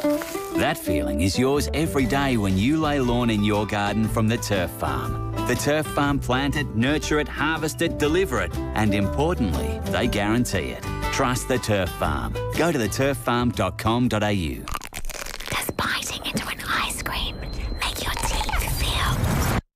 That feeling is yours every day when you lay lawn in your garden from the Turf Farm. The Turf Farm plant it, nurture it, harvest it, deliver it, and importantly, they guarantee it. Trust the Turf Farm. Go to theturffarm.com.au. Does biting into an ice cream make your teeth feel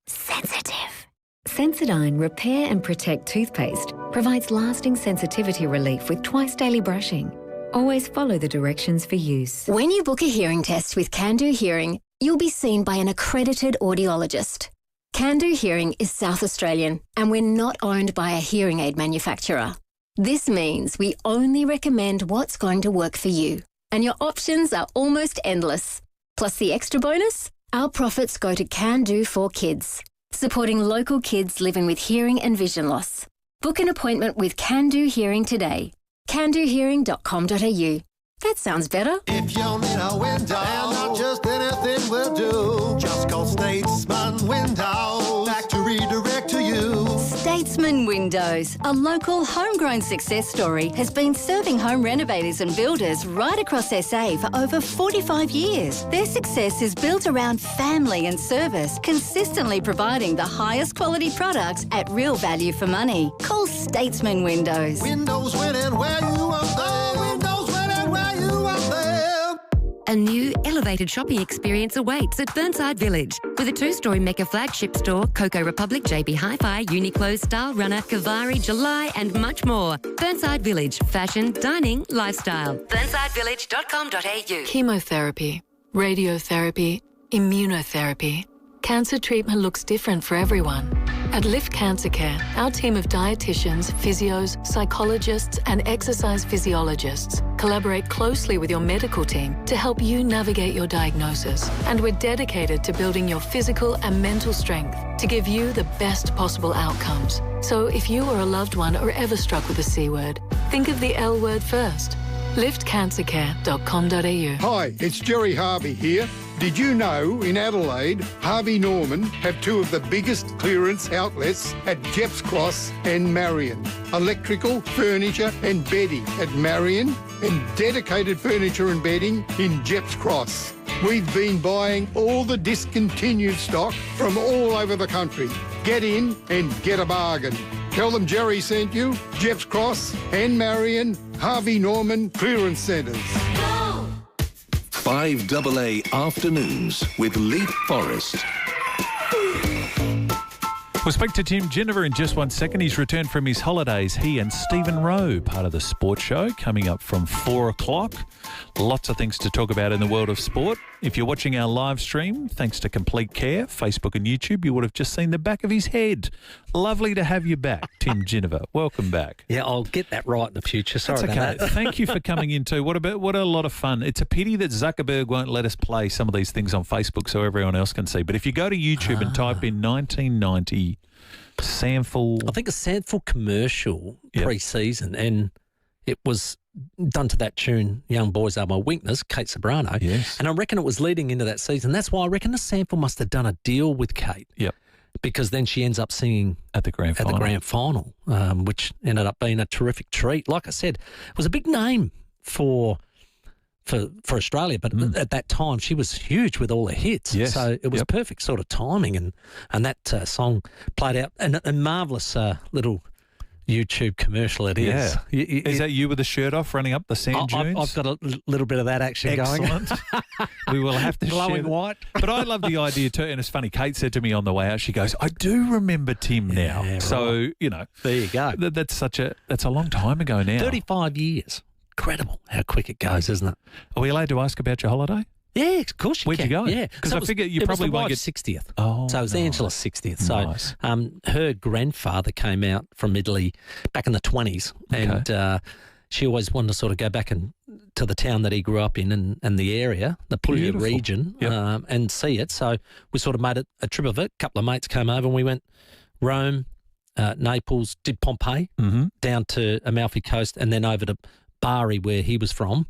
sensitive? Sensodyne Repair and Protect toothpaste provides lasting sensitivity relief with twice daily brushing. Always follow the directions for use. When you book a hearing test with Can Do Hearing, you'll be seen by an accredited audiologist. Can Do Hearing is South Australian, and we're not owned by a hearing aid manufacturer. This means we only recommend what's going to work for you, and your options are almost endless. Plus the extra bonus, our profits go to Can Do for Kids, supporting local kids living with hearing and vision loss. Book an appointment with Can Do Hearing today. CanDoHearing.com.au. That sounds better. If you need a window, and not just anything will do, just call Statesman Windows. Factory direct to you. Statesman Windows, a local homegrown success story, has been serving home renovators and builders right across SA for over 45 years. Their success is built around family and service, consistently providing the highest quality products at real value for money. Call Statesman Windows. Windows winning where you want them. Windows winning where you want them. A new elevated shopping experience awaits at Burnside Village. With a 2-story Mecca flagship store, Coco Republic, JB Hi-Fi, Uniqlo, Style Runner, Kavari, July and much more. Burnside Village. Fashion, dining, lifestyle. BurnsideVillage.com.au. Chemotherapy, radiotherapy, immunotherapy. Cancer treatment looks different for everyone. At Lift Cancer Care, our team of dietitians, physios, psychologists and exercise physiologists collaborate closely with your medical team to help you navigate your diagnosis. And we're dedicated to building your physical and mental strength to give you the best possible outcomes. So if you or a loved one are ever struck with the C word, think of the L word first. liftcancercare.com.au. Hi, it's Jerry Harvey here. Did you know in Adelaide, Harvey Norman have 2 of the biggest clearance outlets at Jeps Cross and Marion? Electrical, furniture and bedding at Marion and dedicated furniture and bedding in Jeps Cross. We've been buying all the discontinued stock from all over the country. Get in and get a bargain. Tell them Jerry sent you. Jeps Cross and Marion, Harvey Norman Clearance Centres. 5AA Afternoons with Leith, Forrest. We'll speak to Tim Ginniver in just 1 second. He's returned from his holidays. He and Stephen Rowe, part of the sports show, coming up from 4 o'clock. Lots of things to talk about in the world of sport. If you're watching our live stream, thanks to Complete Care, Facebook and YouTube, you would have just seen the back of his head. Lovely to have you back, Tim Ginniver. Welcome back. Yeah, I'll get that right in the future. Sorry about that. Thank you for coming in too. What a lot of fun. It's a pity that Zuckerberg won't let us play some of these things on Facebook so everyone else can see. But if you go to YouTube and type in 1990 Samful... I think a Samful commercial pre-season, and it was done to that tune, Young Boys Are My Weakness, Kate Sobrano. Yes. And I reckon it was leading into that season. That's why I reckon the Samful must have done a deal with Kate. Yep. Because then she ends up singing at the grand final, which ended up being a terrific treat. Like I said, it was a big name for Australia, but at that time she was huge with all her hits. Yes. So it was perfect sort of timing, and that song played out, and a marvellous little YouTube commercial it is. Yeah. Is that you with the shirt off running up the sand dunes? I've got a little bit of that action going. Excellent. We will have to glowing white. But I love the idea too, and it's funny, Kate said to me on the way out, she goes, I do remember Tim now. Yeah, so, right. There you go. That's a long time ago now. 35 years. Incredible how quick it goes, isn't it? Are we allowed to ask about your holiday? Yeah, of course you Where'd can. you go? Yeah, because I figure you probably won't get 60th. Oh, so it was Angela's 60th. So nice. Her grandfather came out from Italy back in the 20s, and she always wanted to sort of go back to the town that he grew up in and the area, the Puglia region, and see it. So we sort of made a trip of it. A couple of mates came over and we went Rome, Naples, did Pompeii, down to Amalfi Coast, and then over to Bari, where he was from,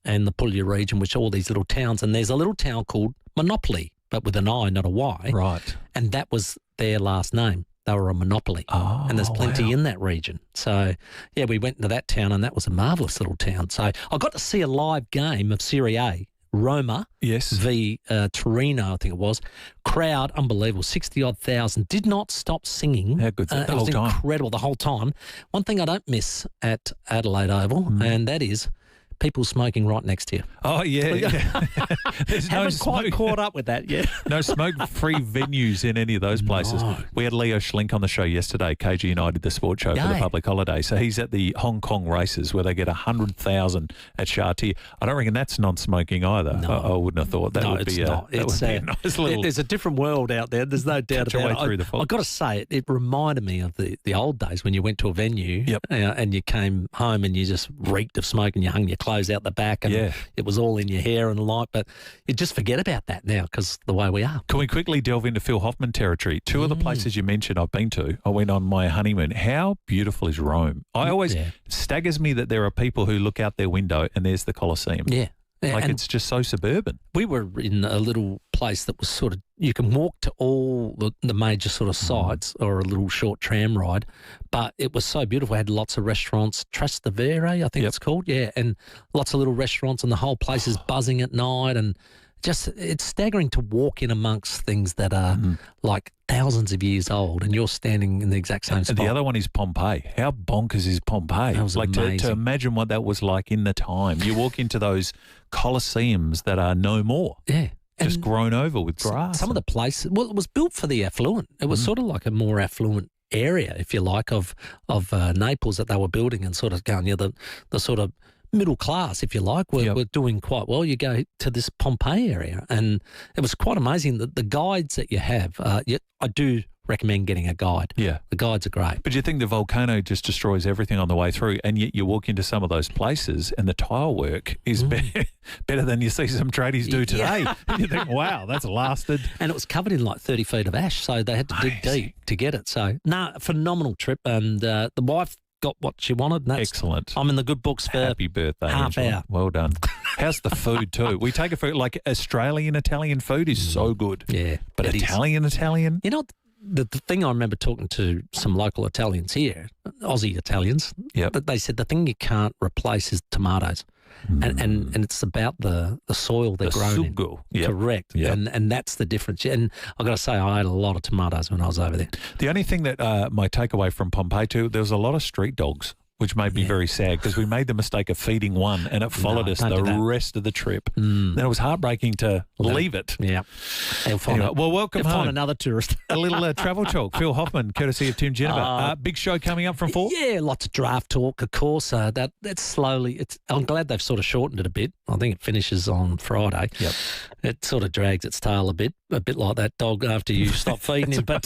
and the Puglia region, which are all these little towns. And there's a little town called Monopoly, but with an I, not a Y. Right. And that was their last name. They were a monopoly. Oh, and there's plenty in that region. So, yeah, we went into that town, and that was a marvellous little town. So I got to see a live game of Serie A, Roma v Torino, I think it was. Crowd, unbelievable, 60-odd thousand. Did not stop singing. How good the whole time. It was incredible the whole time. One thing I don't miss at Adelaide Oval, and that is people smoking right next to you. Oh, yeah. There's no haven't quite caught up with that yet. No smoke-free venues in any of those places. No. We had Leo Schlink on the show yesterday. KG and I did the sports show for the public holiday. So he's at the Hong Kong races where they get 100,000 at Chartier. I don't reckon that's non-smoking either. No. I wouldn't have thought that would be not. That would be a nice little... There's a different world out there. There's no doubt about it. I've got to say, it reminded me of the old days when you went to a venue and you came home and you just reeked of smoke and you hung your clothes out the back and it was all in your hair and the like, but you just forget about that now because the way we are. Can we quickly delve into Phil Hoffman territory? Two of the places you mentioned I've been to. I went on my honeymoon. How beautiful is Rome? I always staggers me that there are people who look out their window and there's the Colosseum. Yeah. Like and it's just so suburban. We were in a little place that was sort of, you can walk to all the major sort of sites or a little short tram ride, but it was so beautiful. It had lots of restaurants, Trastevere, I think it's called, and lots of little restaurants, and the whole place is buzzing at night, and just it's staggering to walk in amongst things that are like thousands of years old, and you're standing in the exact same spot. And the other one is Pompeii. How bonkers is Pompeii? That was like amazing. To imagine what that was like in the time. You walk into those Colosseums that are no more. Yeah. Just grown over with grass. Some of the places, well, it was built for the affluent. It was sort of like a more affluent area, if you like, of Naples that they were building and sort of going, the sort of middle class, if you like, were doing quite well. You go to this Pompeii area, and it was quite amazing that the guides that you have. I do recommend getting a guide. Yeah. The guides are great. But you think the volcano just destroys everything on the way through, and yet you walk into some of those places and the tile work is better than you see some tradies do today. And you think, wow, that's lasted. And it was covered in like 30 feet of ash, so they had to dig deep to get it. So, phenomenal trip. And the wife got what she wanted. And that's, excellent. I'm in the good books for happy birthday, half Angela. hour. Well done. How's the food too? We take a food like Italian food is so good. Yeah, but Italian. You know, the thing I remember talking to some local Italians here, Aussie Italians, that they said the thing you can't replace is tomatoes. And it's about the soil they're grown in. Correct. And that's the difference. And I've got to say, I ate a lot of tomatoes when I was over there. The only thing that my takeaway from Pompeii too, there was a lot of street dogs, which made me very sad because we made the mistake of feeding one and it followed us the rest of the trip. Then it was heartbreaking to leave it. Yeah. Welcome home. Find another tourist. A little travel talk. Phil Hoffman, courtesy of Tim Jennifer. Big show coming up from 4? Yeah, lots of draft talk, of course. That's slowly. I'm glad they've sort of shortened it a bit. I think it finishes on Friday. Yep. It sort of drags its tail a bit like that dog after you stop feeding him. But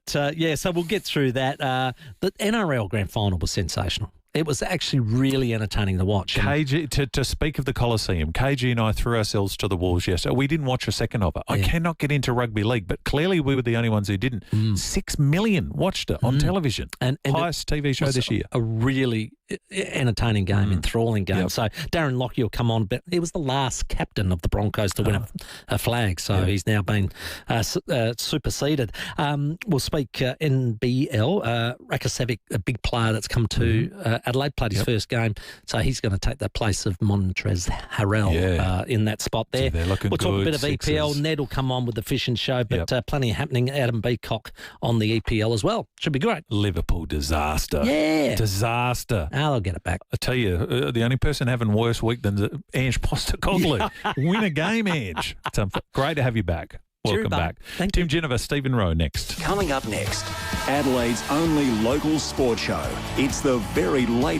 so we'll get through that. The NRL Grand Final was sensational. It was actually really entertaining to watch. KG, to speak of the Coliseum, KG and I threw ourselves to the walls yesterday. We didn't watch a second of it. I cannot get into rugby league, but clearly we were the only ones who didn't. 6 million watched it on television. And highest TV show this year. A really entertaining game, enthralling game. So Darren Lockyer will come on, but he was the last captain of the Broncos to win a flag, so he's now been superseded. We'll speak NBL. Rakasevic, a big player that's come to Adelaide, played his first game, so he's going to take the place of Montrez Harrell in that spot there. So we'll talk a bit of EPL. Ned will come on with the Fish and Show, but plenty happening. Adam Beacock on the EPL as well. Should be great. Liverpool disaster. Yeah. Disaster. They'll get it back. I tell you, the only person having worse week than Ange Postecoglou. Win a game, Ange. It's great to have you back. Welcome back. Thank Tim Jennifer, Stephen Rowe next. Coming up next, Adelaide's only local sport show. It's the very late